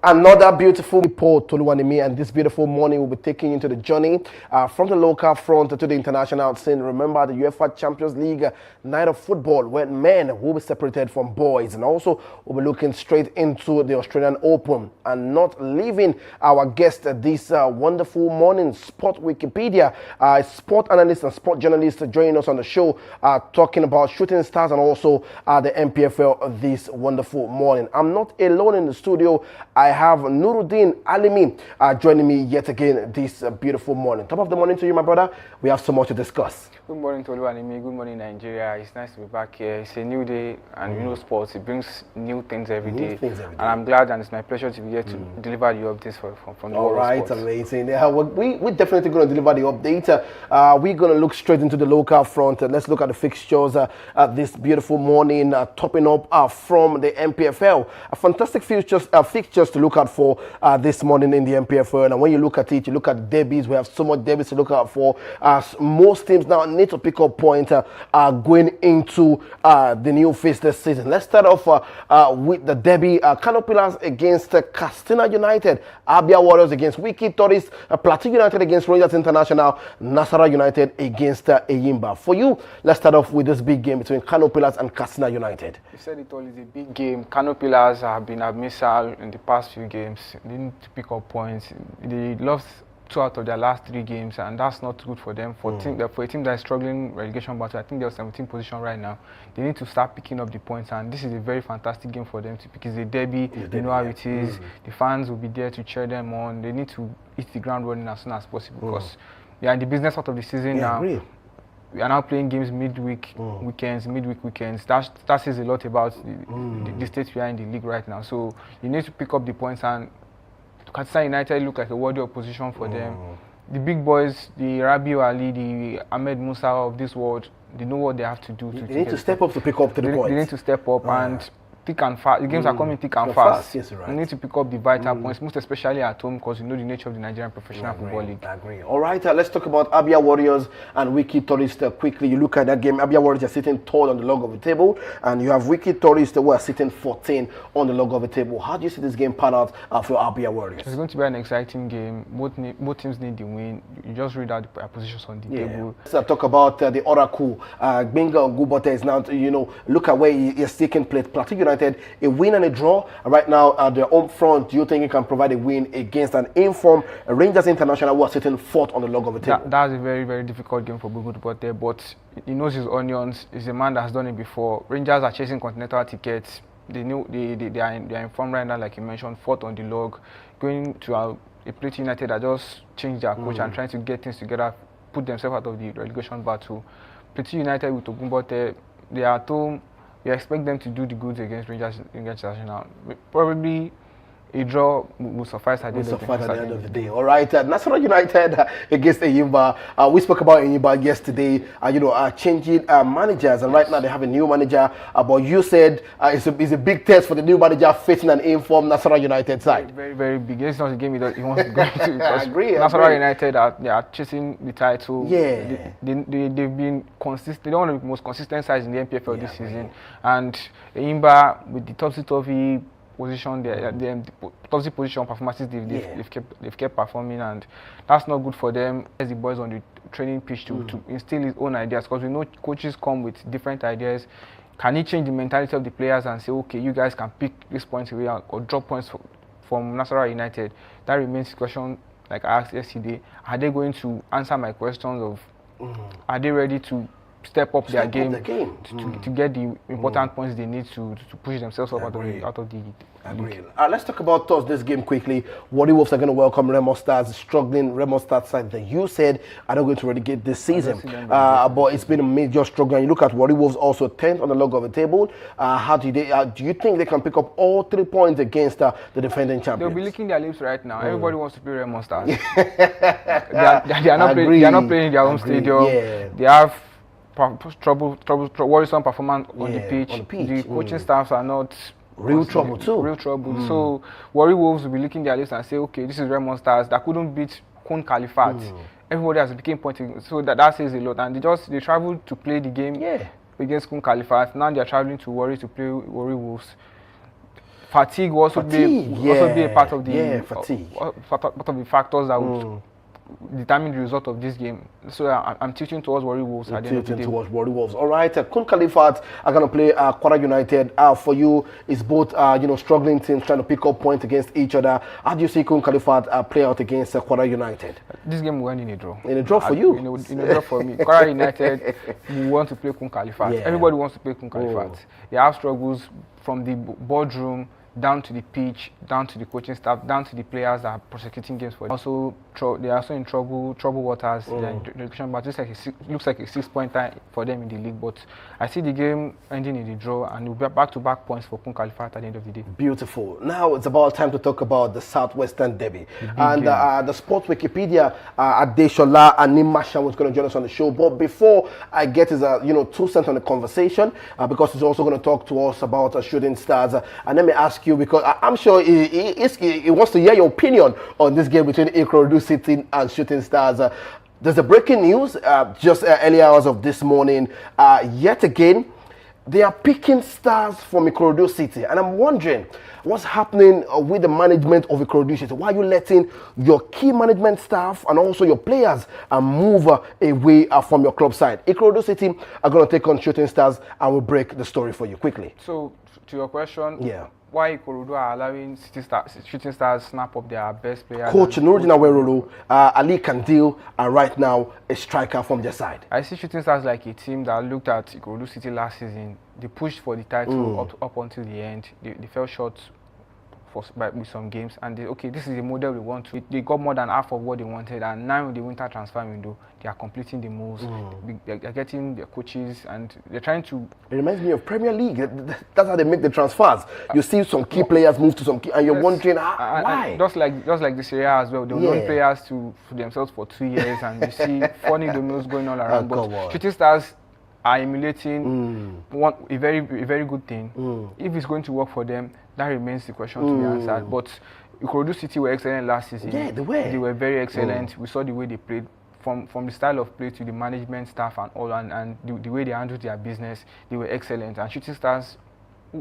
Another beautiful report, Toluwanimi, and this beautiful morning will be taking you into the journey from the local front to the international scene. Remember the UEFA Champions League night of football where men will be separated from boys, and also we'll be looking straight into the Australian Open and not leaving our guest this wonderful morning, Sport Wikipedia, sport analyst and sport journalist joining us on the show talking about shooting stars and also the MPFL this wonderful morning. I'm not alone in the studio. I have Nuruddin Alimi joining me yet again this beautiful morning. Top of the morning to you, my brother. We have so much to discuss. Good morning to Oluwanimi. Good morning, Nigeria. It's nice to be back here. It's a new day, and you know, sports, it brings new things every day. And I'm glad, and it's my pleasure to be here to deliver the updates from the world of sports. All right, amazing. We're definitely going to deliver the update. We're going to look straight into the local front. Let's look at the fixtures this beautiful morning, topping up from the MPFL. Fantastic fixtures to look out for this morning in the MPFL. And when you look at it, you look at derbys. We have so much derbys to look out for. Most teams now need to pick up points going into the new phase this season. Let's start off with the derby. Kano Pillars against Castina United, Abia Warriors against Wiki Tourists, Plateau United against Rangers International, Nasarawa United against Eyimba. For you, let's start off with this big game between Kano Pillars and Castina United. You said it all, is a big game. Kano Pillars have been a missile in the past few games. They need to pick up points. They lost 2 out of their last 3 games, and that's not good for them. For a team that is struggling relegation battle, I think they're 17th position right now. They need to start picking up the points, and this is a very fantastic game for them to pick. It's a derby, you know how it is. The fans will be there to cheer them on. They need to hit the ground running as soon as possible because they are in the business out of the season now. We are now playing games midweek weekends. That says a lot about the state we are in the league right now. So you need to pick up the points, and Katsina United look like a worthy opposition for them. The big boys, the Rabiu Ali, the Ahmed Musa of this world, they know what they have to do. They need to step up to pick up 3 points. They need to step up and thick and fast. The games are coming thick and fast. Yes, right. You need to pick up the vital points, most especially at home, because you know the nature of the Nigerian Professional Football League. I agree. All right, let's talk about Abia Warriors and Wiki Tourists quickly. You look at that game. Abia Warriors are sitting third on the log of the table, and you have Wiki Tourists who are sitting 14 on the log of the table. How do you see this game pan out for Abia Warriors? It's going to be an exciting game. Both teams need the win. You just read out the positions on the table. Let's talk about the Oracle. Benga Gubote is now, look at where he is taking place. Plateau United, a win and a draw. Right now, at the home front, do you think he can provide a win against an informed Rangers International who are sitting 4th on the log of the table? That's a very, very difficult game for Bugu Gubote, but he knows his onions. He's a man that has done it before. Rangers are chasing continental tickets. They know they are informed right now, like you mentioned, 4th on the log, going to a Plateau United that just changed their coach and trying to get things together, put themselves out of the relegation battle. Plateau United with Ogumbote, they are at home. You expect them to do the goods against Rangers International. Probably a draw will suffice at the end of the day. All right, Nasarawa United against Eyimba. We spoke about Eyimba yesterday. Changing managers, and right now they have a new manager. But you said it's a big test for the new manager facing an informed Nasarawa United side. Very, very big. It's not a game he wants to go into. I agree. Nasarawa United are chasing the title. Yeah, they've been consistent. They're one of the most consistent sides in the MPFL this season. And Eyimba with the topsy-turvy position, the topsy position performances they've kept performing, and that's not good for them. As the boys on the training pitch to instill his own ideas, because we know coaches come with different ideas. Can he change the mentality of the players and say, okay, you guys can pick these points away or drop points from Nasarawa United? That remains the question. Like I asked yesterday, are they going to answer my questions of are they ready to step up their game to get the important points they need to push themselves up out of the league. Let's talk about Thursday's game quickly. Warri Wolves are going to welcome Remo Stars, struggling Remo Stars side that you said are not going to relegate this season. But it's been a major struggle. And you look at Warri Wolves also 10th on the log of the table. How do you think they can pick up all 3 points against the defending champions? They'll be licking their lips right now. Everybody wants to play Remo Stars. they are not playing in their home stadium. They have worrisome performance on the pitch. The coaching staffs are not real trouble too. Real trouble. So Warri Wolves will be licking their lips and say, okay, this is Remo Stars that couldn't beat Kun Khalifat. Everybody has become pointing, so that says a lot. And they traveled to play the game against Kun Khalifat. Now they are traveling to Warri to play Warri Wolves. fatigue will also be a part of the fatigue. Part of the factors that would determine the result of this game. So I'm tilting towards Warri Wolves at the end of the day. Towards Warri Wolves. All right, Kun Khalifat are going to play Kwara United. For you, it's both struggling teams trying to pick up points against each other. How do you see Kun Khalifat play out against Kwara United? This game will end in a draw. In a draw for you? In a draw for me. Kwara United, we want to play Kun Khalifat. Yeah. Everybody wants to play Kun Khalifat. They have struggles from the boardroom down to the pitch, down to the coaching staff, down to the players that are prosecuting games for them. Also, they are also in trouble waters. But looks like a 6-pointer for them in the league. But I see the game ending in the draw, and it will be back-to-back points for Kun Khalifat at the end of the day. Beautiful. Now it's about time to talk about the Southwestern Derby. And the Sports Wikipedia, Adeshola Animasha was going to join us on the show. But before I get his 2 cents on the conversation, because he's also going to talk to us about Shooting Stars. And let me ask you, because I'm sure he wants to hear your opinion on this game between Ikorodu City and Shooting Stars. There's a breaking news just early hours of this morning. Yet again, they are picking stars from Ikorodu City, and I'm wondering what's happening with the management of Ikorodu City. Why are you letting your key management staff and also your players move away from your club side? Ikorodu City are going to take on Shooting Stars, and we'll break the story for you quickly. So, to your question, why Ikorodu are allowing Shooting Stars snap up their best players? Coach Nuruddin Awerolo, Ali Kandil are right now a striker from their side. I see Shooting Stars like a team that looked at Ikorodu City last season. They pushed for the title up until the end. They fell short with some games, and this is the model we want to. They got more than half of what they wanted, and now in the winter transfer window, they are completing the moves. They're getting their coaches, and they're trying to. It reminds me of Premier League. That's how they make the transfers. You see some key players move to some key, and you're wondering why. Just like the Serie A as well. They loan players to themselves for 2 years, and you see funny dominoes going all around. But Shooting Stars are emulating a very good thing. If it's going to work for them, that remains the question to be answered. But Ikorodu City were excellent last season. Yeah, they were. They were very excellent. We saw the way they played, from the style of play to the management staff and all, and the way they handled their business. They were excellent. And Shooting Stars,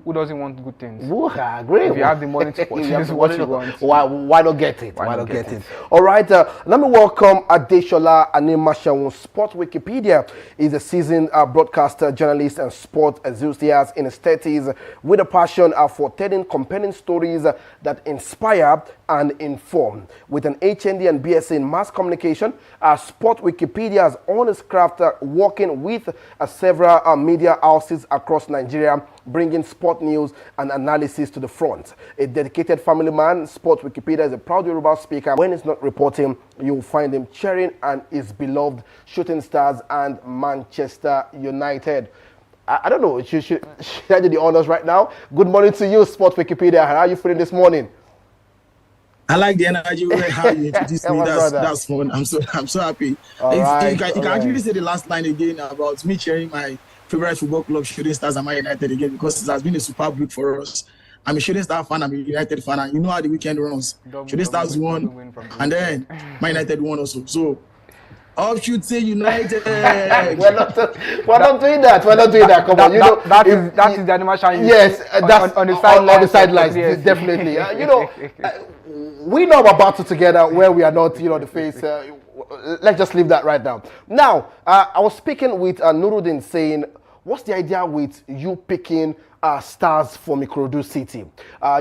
who doesn't want good things? I agree. If you have the money to purchase what you want, why not get it? Why not get it? All right, let me welcome Adeshola Animasha. Sport Wikipedia is a seasoned broadcaster, journalist, and sport enthusiast in his 30s with a passion for telling compelling stories that inspire and inform. With an HND and BSc in mass communication, Sport Wikipedia has honed his craft working with several media houses across Nigeria, bringing sport news and analysis to the front. A dedicated family man, Sport Wikipedia is a proud Yoruba speaker. When he's not reporting, you'll find him cheering and his beloved Shooting Stars and Manchester United. I don't know, should I do the honors right now? Good morning to you, Sport Wikipedia. How are you feeling this morning? I like the energy with how you introduced me. That's fun. I'm so happy. You can actually say the last line again about me cheering my favorite football club, Shooting Stars, and Man United again, because it has been a superb week for us. I'm a Shooting Stars fan, I'm a United fan, and you know how the weekend runs. Shooting Stars won, and then Man United won also. So, offshoot say United. We're not doing that. We're not doing that. Come on, that is the animation. Yes, that's on the sidelines. On the sidelines, yes. Definitely. We know about battle together where we are not, the face. Let's just leave that right now. Now, I was speaking with Nuruddin saying, what's the idea with you picking stars from Ikorodu City?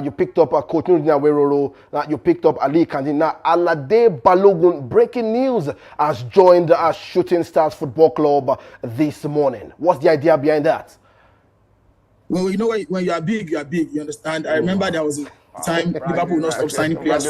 You picked up Coach Nuruddin Awerolo, you picked up Ali Kandina. Alade Balogun, breaking news, has joined Shooting Stars Football Club this morning. What's the idea behind that? Well, when you are big, you understand? I remember there was a time Liverpool will not stop signing players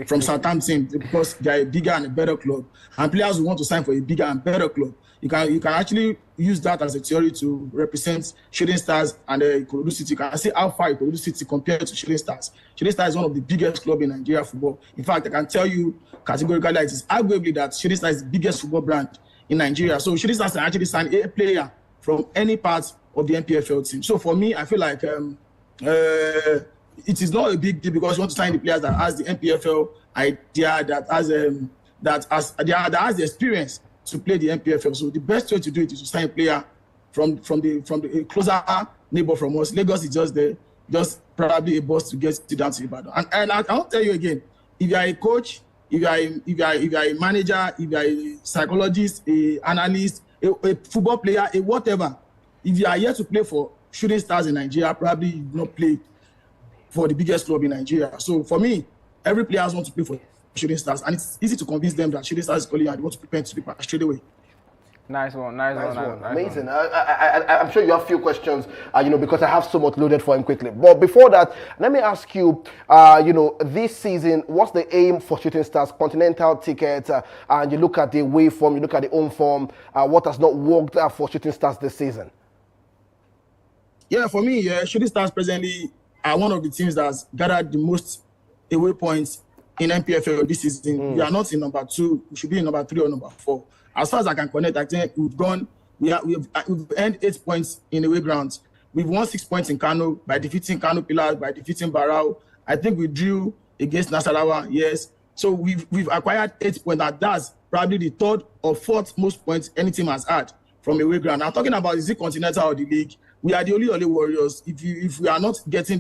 from Southampton because they are a bigger and a better club, and players who want to sign for a bigger and better club. You can actually use that as a theory to represent Shooting Stars and Ikorodu City. You can see how far Ikorodu City compared to Shooting Stars. Shooting Stars is one of the biggest clubs in Nigeria football. In fact, I can tell you categorically that it is arguably that Shooting Stars is the biggest football brand in Nigeria. So Shooting Stars can actually sign a player from any part of the NPFL team. So for me, I feel like it is not a big deal because you want to sign the players that has the NPFL idea, that has the experience to play the NPFL. So the best way to do it is to sign a player from the closer neighbor from us. Lagos is just there. just probably a bus to get you down to Ibadan. And I'll tell you again, if you are a coach, if you are a manager, if you are a psychologist, a analyst, a football player, a whatever, if you are here to play for Shooting Stars in Nigeria, probably you will not play for the biggest club in Nigeria. So for me, every player wants to play for Shooting Stars, and it's easy to convince them that Shooting Stars is calling and they want to prepare to be straight away. Nice one. Amazing. I'm sure you have a few questions, because I have so much loaded for him quickly. But before that, let me ask you, this season, what's the aim for Shooting Stars? Continental tickets, and you look at the away form, you look at the home form, what has not worked for Shooting Stars this season? Yeah, for me, Shooting Stars presently are one of the teams that's gathered the most away points in NPFL this season. We are not in number 2, we should be in number 3 or number 4. As far as I can connect, I think we've earned 8 points in away grounds. We've won 6 points in Kano by defeating Kano Pillars, by defeating Barao. I think we drew against Nasarawa, yes. So we've acquired 8 points, and that's probably the 3rd or 4th most points any team has had from away ground. I'm talking about, is it Continental or the league? We are the only Warriors. If we are not getting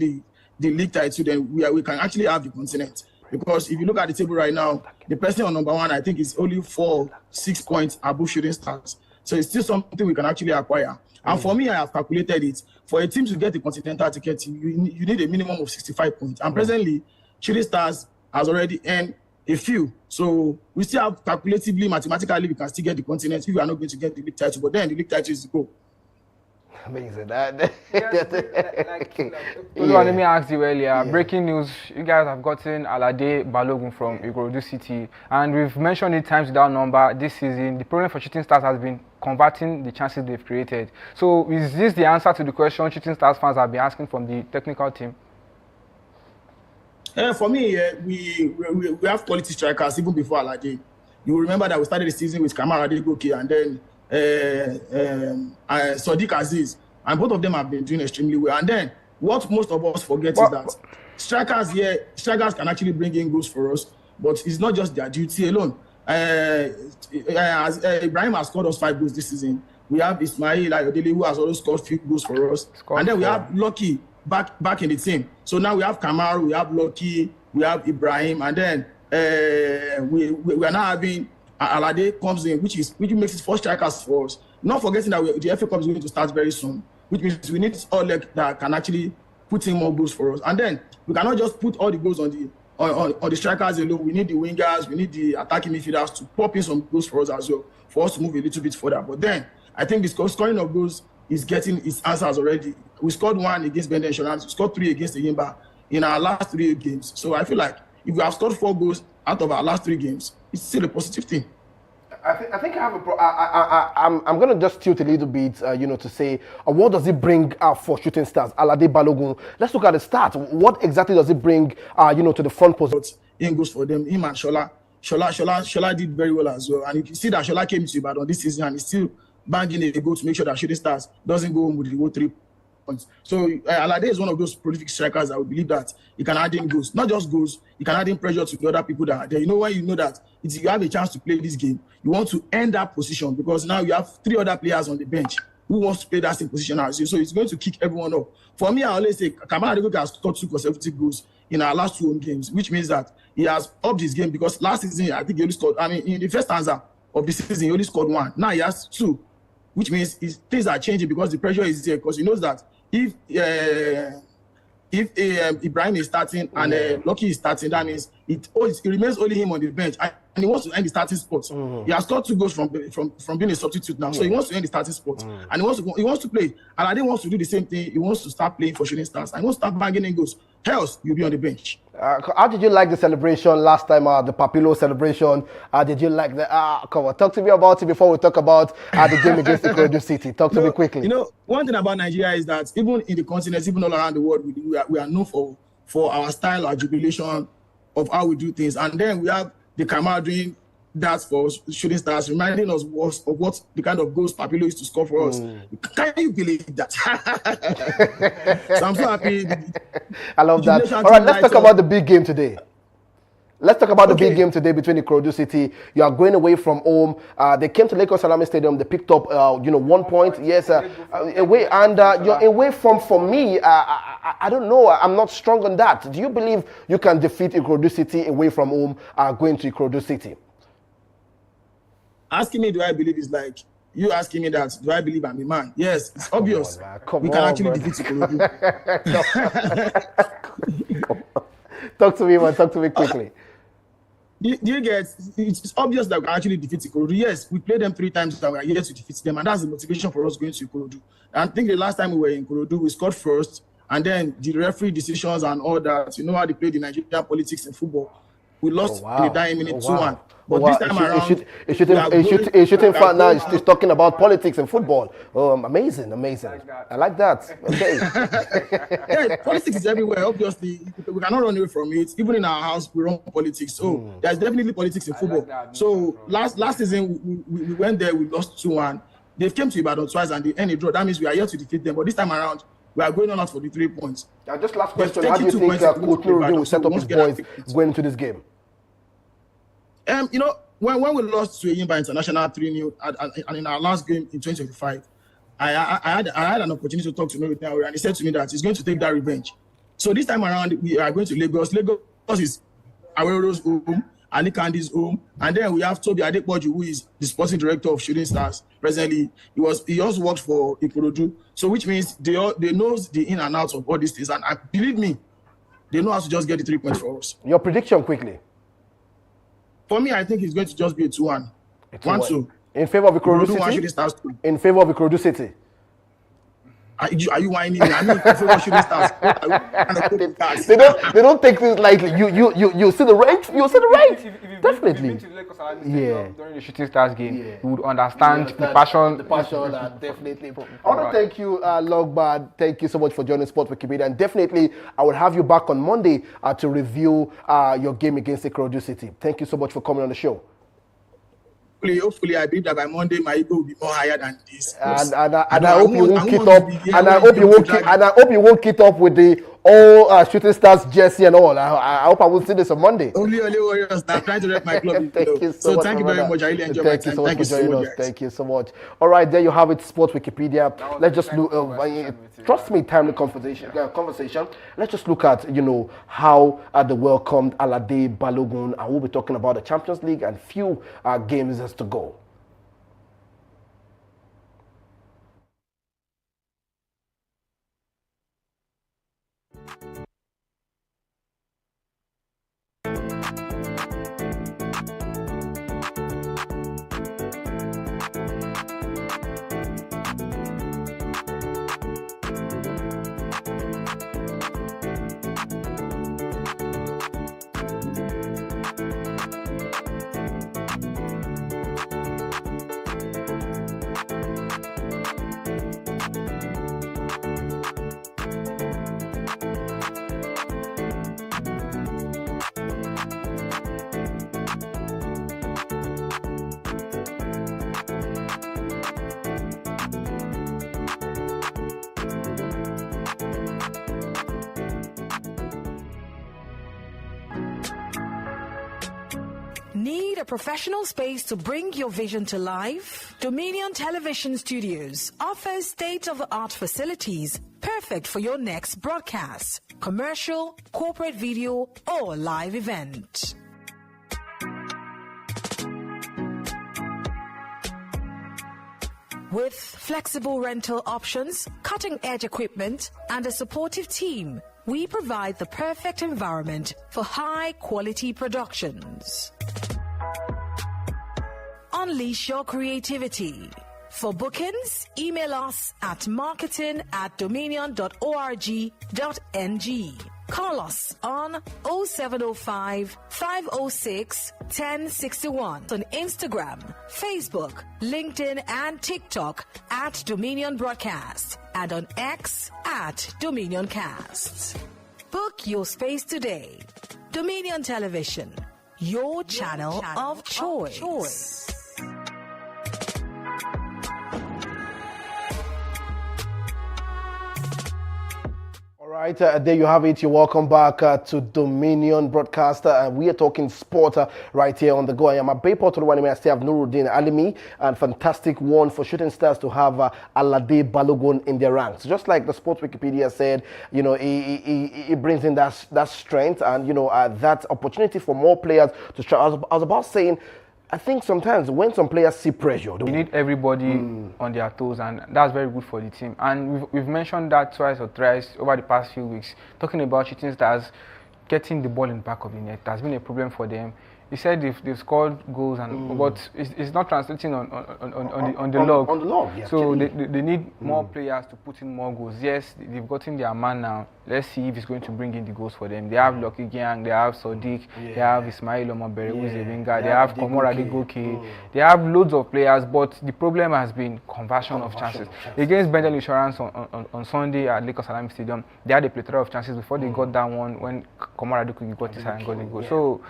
the league title, then we can actually have the continent. Because if you look at the table right now, the person on number 1, I think, is only 6 points above Shooting Stars. So it's still something we can actually acquire. And for me, I have calculated it. For a team to get the continental ticket, you need a minimum of 65 points. And presently, Shooting Stars has already earned a few. So we still have calculatively, mathematically, we can still get the continent if we are not going to get the league title. But then the league title is the goal. Amazing. Let me ask you earlier. Breaking news: you guys have gotten Alade Balogun from Ikorodu City, and we've mentioned it times without number this season. The problem for Shooting Stars has been converting the chances they've created. So, is this the answer to the question Shooting Stars fans have been asking from the technical team? For me, we have quality strikers even before Alade. You remember that we started the season with Kamara Adegoke and then Sadiq Aziz, and both of them have been doing extremely well. And then what most of us forget is that strikers can actually bring in goals for us, but it's not just their duty alone. Ibrahim has scored us 5 goals this season. We have Ismail Ayodele, who has also scored 3 goals for us. And then we have Lucky back in the team. So now we have Kamaru, we have Lucky, we have Ibrahim, and then we are now having Alade comes in, which makes it 4 strikers for us. Not forgetting that the FA Cup is going to start very soon, which means we need all that can actually put in more goals for us. And then we cannot just put all the goals on the strikers alone. We need the wingers, we need the attacking midfielders to pop in some goals for us as well, for us to move a little bit further. But then I think the scoring of goals is getting its answers already. We scored 1 against Bende Insurance, we scored 3 against Eyimba in our last 3 games. So I feel like if we have scored 4 goals out of our last 3 games, it's still a positive thing. I think I have I'm going to just tilt a little bit, to say, what does it bring for Shooting Stars? Alade Balogun. Let's look at the stats. What exactly does it bring, to the front post? In goes for them. Him and Shola did very well as well. And you can see that Shola came to Ibadan this season and he's still banging a goal to make sure that Shooting Stars doesn't go home with the 3 points. So Alade is one of those prolific strikers that we believe that he can add in goals. Not just goals, he can add in pressure to the other people that are there. When you know that you have a chance to play this game, you want to end that position because now you have 3 other players on the bench who wants to play that same position as you. So it's going to kick everyone up. For me, I always say Kamara Adegoke has scored 2 consecutive goals in our last 2 home games, which means that he has upped his game because last season, I think he only scored, in the first stanza of the season, he only scored 1. Now he has 2, which means things are changing because the pressure is there because he knows that if Ibrahim is starting and Lucky is starting, that means it remains only him on the bench. And he wants to end the starting spot. He has scored 2 goals from being a substitute now. So he wants to end the starting spot. And he wants to play. And Alade wants to do the same thing. He wants to start playing for Shooting Stars. And he wants to start bagging in goals. Else, you'll be on the bench. How did you like the celebration last time, the Papilo celebration? Did you like the... come on, talk to me about it before we talk about the game against Ikorodu City. Talk to me quickly. One thing about Nigeria is that even in the continent, even all around the world, we are known for our style, our jubilation of how we do things. And then we have the Kamara doing that for Shooting Stars, reminding us of what the kind of goals Papilo used to score for us. Can you believe that? So I'm so happy. I love that. All right, let's talk about the big game today. Let's talk about the big Okay. game today between Ikorodu City. You are going away from home. They came to Lagos Salami Stadium. They picked up, 1 point. Yes, away, and you're away from. For me, I don't know. I'm not strong on that. Do you believe you can defeat Ikorodu City away from home, going to Ikorodu City? Asking me, do I believe is like you asking me that? Do I believe I'm a man? Yes, it's obvious. man. Come We can on, actually man. defeat Ikorodu. Talk to me, man. Talk to me quickly. Do you get? It's obvious that we can actually defeat Ikorodu. Yes, we played them 3 times that we are here to defeat them, and that's the motivation for us going to Ikorodu. And I think the last time we were in Ikorodu, we scored first, and then the referee decisions and all that. You know how they play the Nigerian politics in football. We lost in the dying minute 2-1. But this time around, a shooting fan now is talking about politics and football. Amazing. I like that. Okay. Yeah, politics is everywhere. Obviously, we cannot run away from it. Even in our house, we run politics. So there's definitely politics in football. So last season, we went there, we lost 2-1. They came to Ibadan twice and they ended draw. That means we are here to defeat them. But this time around, we are going on out for the 3 points. Just last question: Yes, how do you 32 think points Coach Nuruddin will set up his boys going into this game? When we lost to Eyimba International 3-0 and in our last game in 2025, I had an opportunity to talk to Nuruddin, and he said to me that he's going to take that revenge. So this time around, we are going to Lagos. Lagos is Awero's home, Ali Kandi's home, and then we have Toby Adepoju, who is the sporting director of Shooting Stars. Presently, he also works for Ikorodu. So which means they know the in and outs of all these things, and believe me, they know how to just get the 3 points for us. Your prediction quickly. For me, I think it's going to just be a 2-1. 1-2. In favor of Ikorodu Ikorodu City? Shooting Stars 2. In favor of Ikorodu City? Are you whining me? I mean, in favor of Shooting Stars. They don't take things lightly. You see the right? You see the right? Definitely. If you've been to Lagos Salami Yeah. Stadium during the Shooting Stars game, you would understand the passion. Definitely. I want to thank you, Logbard. Thank you so much for joining Sport Wikipedia. And definitely, I will have you back on Monday to review your game against Ikorodu City. Thank you so much for coming on the show. Hopefully, I believe that by Monday my ego will be more higher than this. And I hope you won't kit up. And I hope you won't kit up with the all Shooting Stars jersey and all. I hope I will see this on Monday. Only Warriors that trying to rep my club. Thank you so much. Thank you very much. I really enjoyed my time. Thank you so much for joining us. Thank you so much. All right, there you have it. Sports Wikipedia. Let's just look. Trust me, timely conversation. Let's just look at how they welcomed Alade Balogun, and we'll be talking about the Champions League and few games has to go. Need a professional space to bring your vision to life? Dominion Television Studios offers state-of-the-art facilities perfect for your next broadcast, commercial, corporate video, or live event. With flexible rental options, cutting-edge equipment, and a supportive team, we provide the perfect environment for high-quality productions. Unleash your creativity. For bookings, email us at marketing@dominion.org.ng. Call us on 0705 506 1061 on Instagram, Facebook, LinkedIn, and TikTok at Dominion Broadcast, and on X at Dominion Cast. Book your space today. Dominion Television, your channel of choice. All Right, there you have it. You're welcome back to Dominion Broadcaster, and we are talking sport right here on the go. I am a Bayport Oluwanimi. I still have Nuruddin Alimi, and fantastic one for Shooting Stars to have Alade Balogun in their ranks. Just like the Sports Wikipedia said, you know, he brings in that strength and, you know, that opportunity for more players to try. I was about saying, I think sometimes when some players see pressure, you need everybody on their toes, and that's very good for the team. And we've mentioned that twice or thrice over the past few weeks, talking about Shooting Stars getting the ball in the back of the net. That's been a problem for them. He said they've scored goals, but it's not translating on the log. On the log, yeah. So they need more players to put in more goals. Yes, they've gotten their man now. Let's see if it's going to bring in the goals for them. They have Lucky Gang, they have Sodiq, they have Ismail Omobere, who is a winger, they have Komora Digoke, they have loads of players, but the problem has been conversion of chances. Against Bendel Insurance on Sunday at Lagos Salami Stadium, they had a plethora of chances before they got that one when Komora Digoke got his hand and got the goal. So,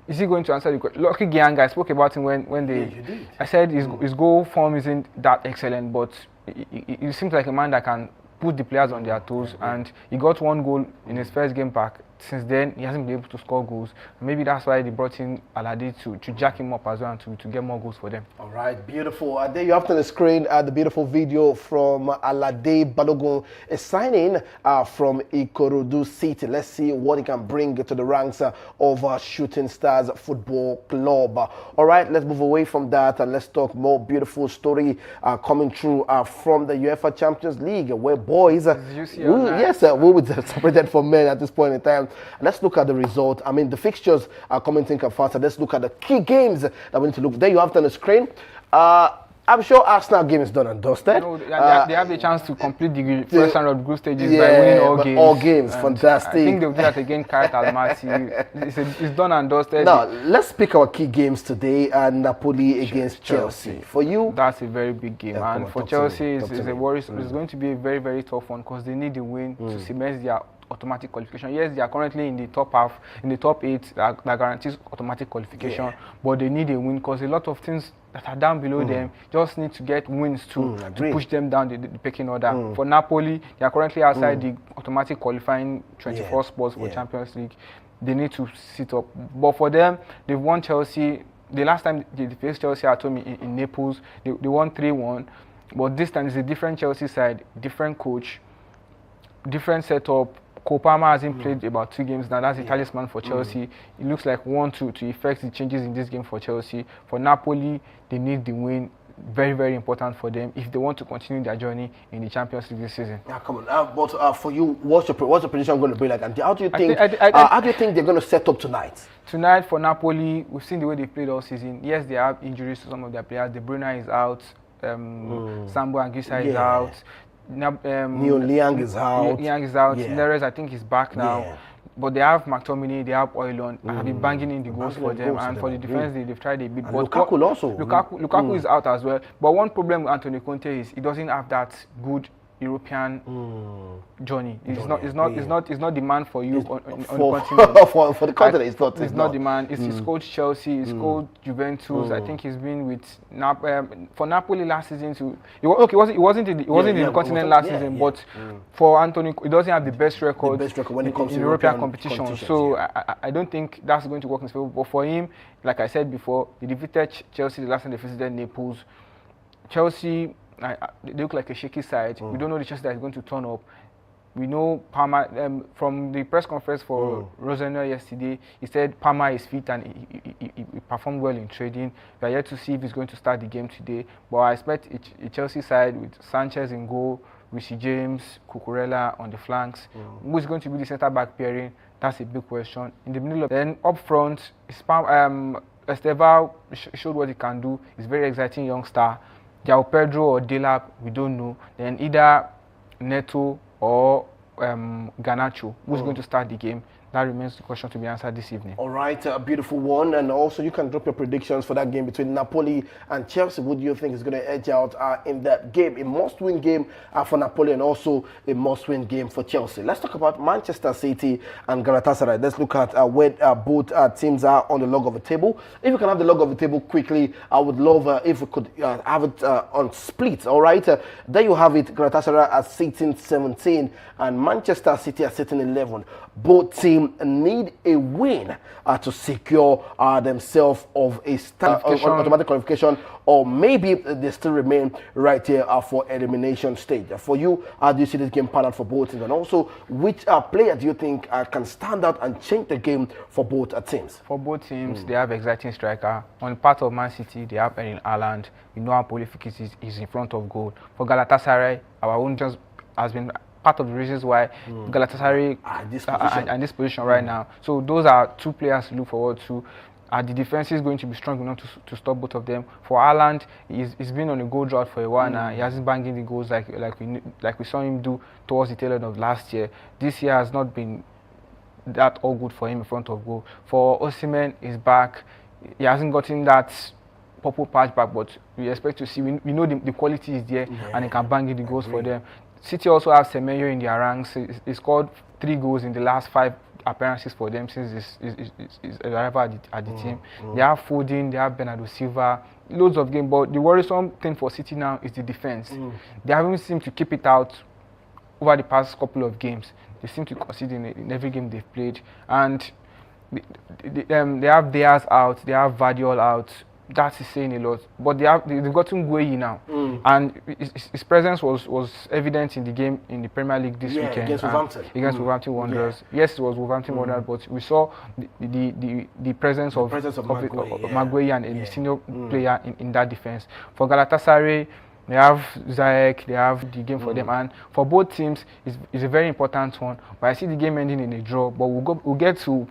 is he going to answer the question? Lucky Gang, I spoke about him when they. I said his goal form isn't that excellent, but he seems like a man that can put the players on their toes, and he got one goal in his first game back. Since then, he hasn't been able to score goals. Maybe that's why they brought in Alade to jack him up as well and to get more goals for them. All right, beautiful. There you have on the screen the beautiful video from Alade Balogun, a signing from Ikorodu City. Let's see what he can bring to the ranks of Shooting Stars Football Club. All right, let's move away from that and let's talk more beautiful story coming through from the UEFA Champions League, where boys, we will separated from men at this point in time. Let's look at the result. I mean, the fixtures are coming in faster. Let's look at the key games that we need to look. There you have on the screen. I'm sure Arsenal game is done and dusted. No, they have the chance to complete the first round of group stages by winning all games. All games, fantastic. I think they'll do that again, Kairat Almaty. It's done and dusted. Now, let's pick our key games today. Napoli against Chelsea. For you? That's a very big game. And for Chelsea, it's going to be a very, very tough one because they need a win to cement their automatic qualification. Yes, they are currently in the top half, in the top 8 that guarantees automatic qualification, but they need a win because a lot of things that are down below them just need to get wins to push them down the pecking order. For Napoli, they are currently outside the automatic qualifying 24 spots for Champions League. They need to sit up. But for them, they've won Chelsea. The last time they faced Chelsea at home in Naples, they won 3-1. But this time it's a different Chelsea side, different coach, different setup. Kopama hasn't played about 2 games now. That's the talisman for Chelsea. It looks like one to effect the changes in this game for Chelsea. For Napoli, they need the win. Very, very important for them if they want to continue their journey in the Champions League this season. Yeah, come on. But for you, what's the prediction going to be like? And how do you think? How do you think they're going to set up tonight? Tonight for Napoli, we've seen the way they played all season. Yes, they have injuries to some of their players. De Bruyne is out. Sambo Anguissa is out. Neil Liang is out. Neres, I think, is back now. But they have McTominay, they have Oilon, and have been banging in the goals for them. And for the defense, they've tried a bit. But Lukaku also. Lukaku is out as well. But one problem with Antonio Conte is he doesn't have that good European journey. It's not the man for you on the continent. for the continent, it's not the man. He's coached Chelsea, he's coached Juventus. I think he's been with for Napoli last season too. He wasn't in the continent last season, but for Antonio, he doesn't have the best record when it comes to European competition. So I don't think that's going to work in his favor. But for him, like I said before, they defeated Chelsea the last time they visited Naples. Chelsea, they look like a shaky side. We don't know the Chelsea that is going to turn up. We know Palmer, from the press conference for Rosenau yesterday, he said Palmer is fit and he performed well in trading. We are yet to see if he's going to start the game today. But I expect a Chelsea side with Sanchez in goal, Reece James, Cucurella on the flanks. Who is going to be the centre-back pairing? That's a big question. In the middle of then up front, Estevao showed what he can do. He's a very exciting young star. João Pedro or Delap, we don't know. Then either Neto or Garnacho, who's going to start the game. that remains the question to be answered this evening. All right, a beautiful one. And also, you can drop your predictions for that game between Napoli and Chelsea. Who do you think is going to edge out in that game? A must-win game for Napoli and also a must-win game for Chelsea. Let's talk about Manchester City and Galatasaray. Let's look at where both teams are on the log of the table. If you can have the log of the table quickly, I would love if we could have it on split. All right, there you have it. Galatasaray are sitting 17 and Manchester City are sitting 11. Both teams need a win to secure themselves of a automatic qualification, or maybe they still remain right here for elimination stage. For you, how do you see this game pan out for both teams? And also, which player do you think can stand out and change the game for both teams? For both teams, they have exciting striker. On the part of Man City, they have Erling Haaland. We know how prolific he is in front of goal. For Galatasaray, our own just has been part of the reasons why Galatasaray are in this position right now. So those are two players to look forward to. The defense is going to be strong enough to stop both of them. For Haaland, he's been on a goal drought for a while now. He hasn't banging the goals like we saw him do towards the tail end of last year. This year has not been that all good for him in front of goal. For Osimhen, he's back. He hasn't gotten that purple patch back, but we expect to see. We know the quality is there, and he can bang in the goals for them. City also have Semenyo in their ranks. He scored 3 goals in the last 5 appearances for them since his arrival at the team. They have Foden, they have Bernardo Silva, loads of games. But the worrisome thing for City now is the defense. They haven't seemed to keep it out over the past couple of games. They seem to concede in every game they've played. And they have Diaz out, they have Vardiol out. That is saying a lot, but they've gotten Gueye now, and his presence was evident in the game in the Premier League this weekend against Wolverhampton Wanderers. Yes, it was Wolverhampton Wanderers, but we saw the presence of Maguire and a senior player in that defense. For Galatasaray, they have Ziyech, they have the game for them, and for both teams, it's a very important one. But I see the game ending in a draw, but we'll get to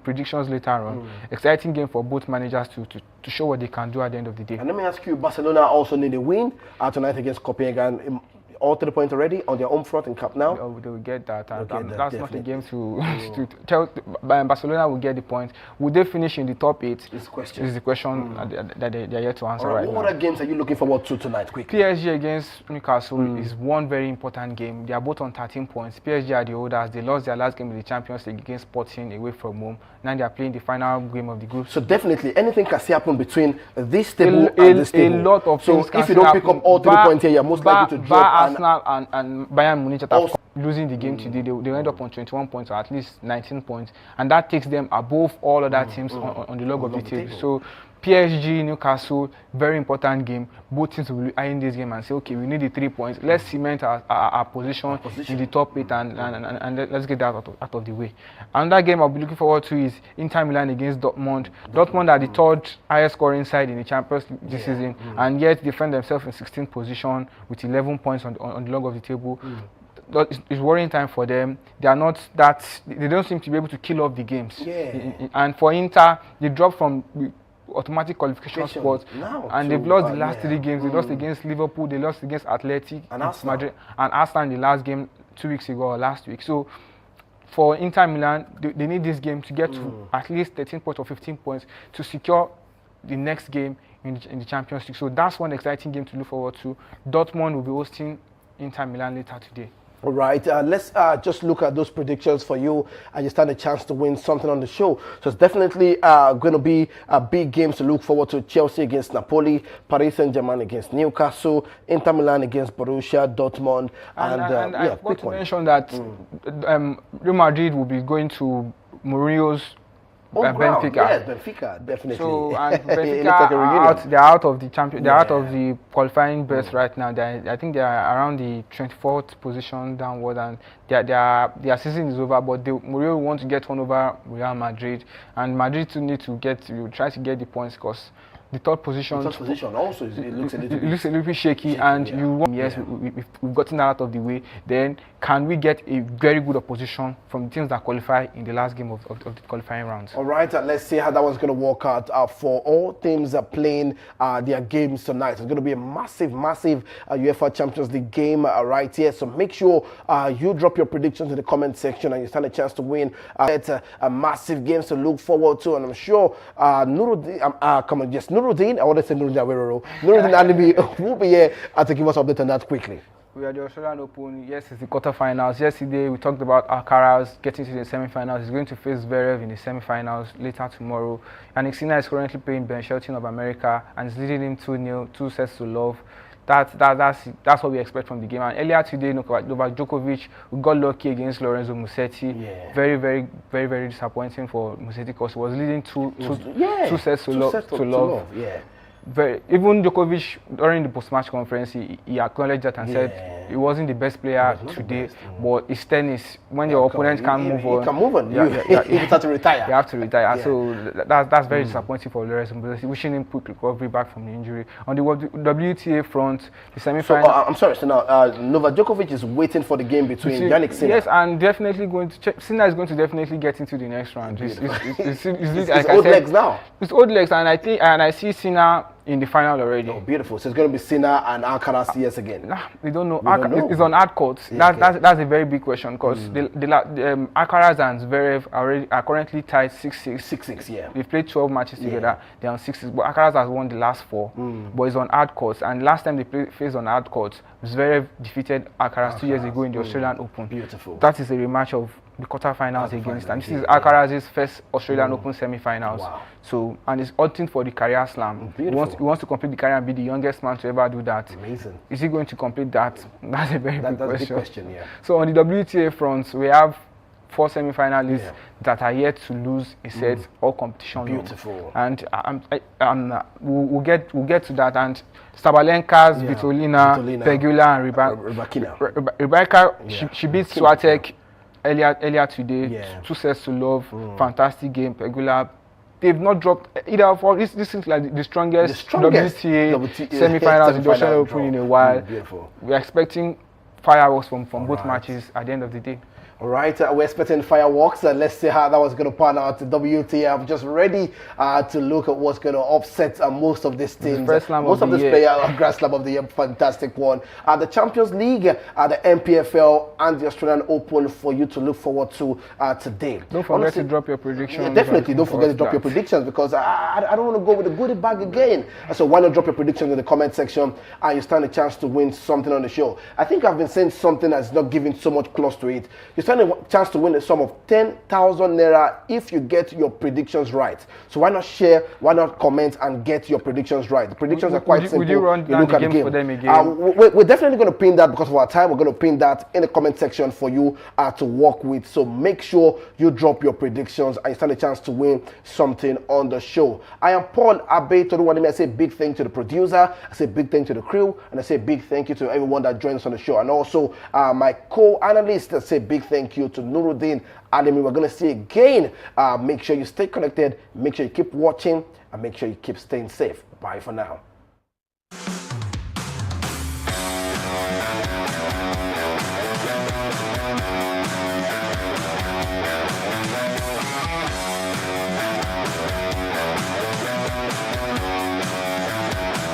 predictions later on. Exciting game for both managers to show what they can do at the end of the day. And let me ask you, Barcelona also need a win tonight against Copenhagen. All 3 points already on their home front in Camp Nou. They will get that. That's not a game to tell. Barcelona will get the point. Will they finish in the top 8? Is the question that they are yet to answer right now. What other games are you looking forward to tonight? Quickly. PSG against Newcastle is one very important game. They are both on 13 points. PSG are the holders. They lost their last game in the Champions League against Sporting away from home. Now they are playing the final game of the group. So definitely anything can still happen between this table and this table. A lot of things. So if you don't pick up all 3 points here, you're most likely to drop. Arsenal and Bayern Munich that are losing the game today, they end up on 21 points or at least 19 points, and that takes them above all other teams on the log of the table. So PSG, Newcastle, very important game. Both teams will be eyeing this game and say, okay, we need the 3 points. Let's cement our position in the top 8 and let's get that out of the way. Another game I'll be looking forward to is Inter Milan against Dortmund. Dortmund are the 3rd highest scoring side in the Champions League this season, and yet they find themselves in 16th position with 11 points on the log of the table. It's worrying time for them. They are not that. They don't seem to be able to kill off the games. And for Inter, they dropped from automatic qualification spots, and they've lost the last 3 games. They lost against Liverpool, they lost against Athletic and Madrid, and Arsenal in the last game 2 weeks ago or last week. So for Inter Milan, they need this game to get to at least 13 points or 15 points to secure the next game in the Champions League. So that's one exciting game to look forward to. Dortmund will be hosting Inter Milan later today. All right, let's just look at those predictions for you, and you stand a chance to win something on the show. So it's definitely going to be big games to look forward to. Chelsea against Napoli, Paris Saint-Germain against Newcastle, Inter Milan against Borussia Dortmund, and I forgot to mention that Real Madrid will be going to Mourinho's Benfica. Yes, Benfica, definitely. So and Benfica they're out of the champion. They're out of the qualifying berth right now. I think they are around the 24th position downward, and their season is over. But Mourinho want to get one over Real Madrid, and Madrid too need to try to get the points because the third position. The third position also it looks a little It looks a little bit shaky, and yes, we've gotten that out of the way. Then can we get a very good opposition from the teams that qualify in the last game of the qualifying rounds? All right, let's see how that one's going to work out for all teams playing their games tonight. It's going to be a massive UEFA Champions League game right here. So make sure you drop your predictions in the comment section, and you stand a chance to win. It's a massive game to look forward to, and I'm sure Nuruddin, Nuruddin, I want to say Nuruddin Alimi will be here to give us an update on that quickly. We are the Australian Open. Yes, it's the quarterfinals. Yesterday, we talked about Alcaraz getting to the semi-finals. He's going to face Zverev in the semi-finals later tomorrow. Yannick Sinner is currently playing Ben Shelton of America and is leading him 2-0, 2 sets to love. That's what we expect from the game. And earlier today, Novak Djokovic, we got lucky against Lorenzo Musetti. Yeah. Very disappointing for Musetti because he was leading two sets to love. Yeah. Even Djokovic, during the post-match conference, he acknowledged that and said he wasn't the best player today, but it's tennis. When your opponent can't move on, you can move on. You have to retire. You have to retire. Yeah. So that's very disappointing for Lorenzo Musetti. Wishing him quick recovery back from the injury. On the WTA front, the semi-final. So, I'm sorry. So now Novak Djokovic is waiting for the game between Yannick Sinner. Yes, and definitely Sinner is going to definitely get into the next round. It's old legs now. It's old legs, and I see Sinner in the final already. Oh, beautiful. So it's going to be Sinner and Alcaraz yes again. We don't know. It's on hard courts. Yeah, that's a very big question because Alcaraz and Zverev are currently tied 6-6. 6-6, yeah. They've played 12 matches together. They're on 6-6. But Alcaraz has won the last 4. But it's on hard courts. And last time they faced on hard courts, Zverev defeated Alcaraz 2 years ago in the Australian Open. Beautiful. That is a rematch of the quarterfinals against them. This is Alcaraz's first Australian Open semi-finals. Wow. So, and he's opting for the career slam. He wants to complete the career and be the youngest man to ever do that. Amazing. Is he going to complete that? That's a very big question. Yeah. So on the WTA front, we have 4 semi-finalists that are yet to lose a set or competition. Beautiful. And we'll get to that. And Sabalenka's Svitolina, Pegula, and Rybakina. She beat Swiatek earlier today, 2 sets to love. Fantastic game. Pegula, they've not dropped either of all. This seems like the strongest WTA semi-finals in the Australian Open in a while. We're expecting fireworks from both matches at the end of the day. All right, we're expecting fireworks. Let's see how that was going to pan out. The WTA, I'm just ready to look at what's going to upset most of these teams. Most of this player, Grand Slam of the year, fantastic one. The Champions League, the MPFL, and the Australian Open for you to look forward to today. Don't forget to drop your predictions. Yeah, definitely, don't forget to drop your predictions because I don't want to go with a goodie bag again. So why not drop your predictions in the comment section and you stand a chance to win something on the show. I think I've been saying something that's not giving so much close to it. You stand a chance to win a sum of 10,000 Naira if you get your predictions right. So why not share, why not comment and get your predictions right? The predictions are quite simple. Would you run down the game for them again? We're definitely going to pin that because of our time. We're going to pin that in the comment section for you to work with. So make sure you drop your predictions and you stand a chance to win something on the show. I am Paul Abe Toruwanimi. I say big thank you to the producer. I say big thank you to the crew. And I say big thank you to everyone that joins us on the show. And also my co-analyst. I say big thank you to Nuruddin Alimi. We're going to see you again. Make sure you stay connected. Make sure you keep watching. And make sure you keep staying safe. Bye for now.